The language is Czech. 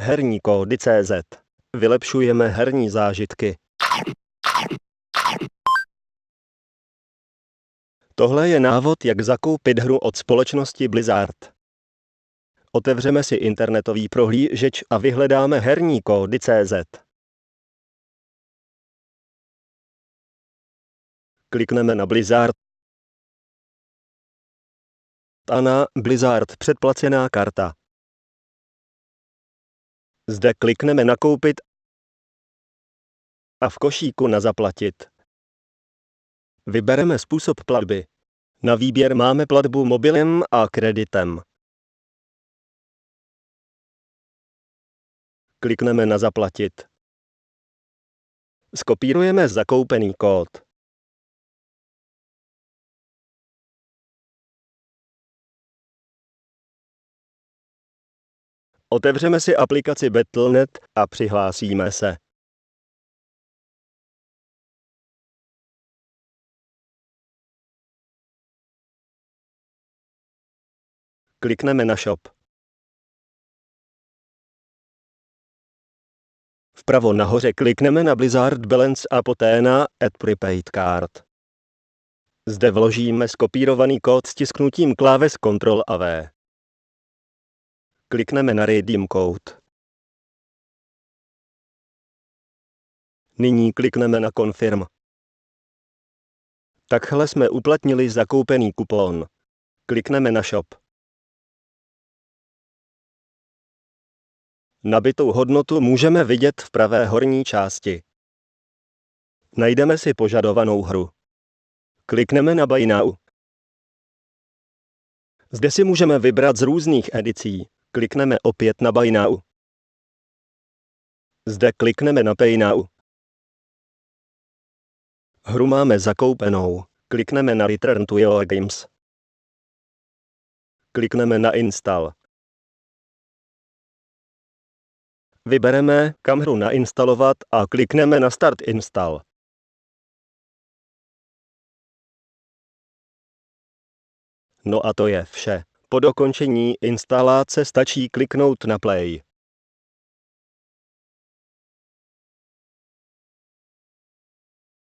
Herní kódy.cz. Vylepšujeme herní zážitky. Tohle je návod, jak zakoupit hru od společnosti Blizzard. Otevřeme si internetový prohlížeč a vyhledáme herní kódy.cz. Klikneme na Blizzard a na Blizzard předplacená karta. Zde klikneme Nakoupit a v košíku na Zaplatit. Vybereme způsob platby. Na výběr máme platbu mobilem a kreditem. Klikneme na Zaplatit. Skopírujeme zakoupený kód. Otevřeme si aplikaci Battle.net a přihlásíme se. Klikneme na Shop. Vpravo nahoře klikneme na Blizzard Balance a poté na Add Prepaid Card. Zde vložíme skopírovaný kód stisknutím kláves Ctrl a V. Klikneme na Redeem Code. Nyní klikneme na Confirm. Takhle jsme uplatnili zakoupený kupon. Klikneme na Shop. Nabitou hodnotu můžeme vidět v pravé horní části. Najdeme si požadovanou hru. Klikneme na Buy Now. Zde si můžeme vybrat z různých edicí. Klikneme opět na Buy Now. Zde klikneme na Pay Now. Hru máme zakoupenou. Klikneme na Return to Your Games. Klikneme na Install. Vybereme, kam hru nainstalovat a klikneme na Start Install. No a to je vše. Po dokončení instalace stačí kliknout na Play.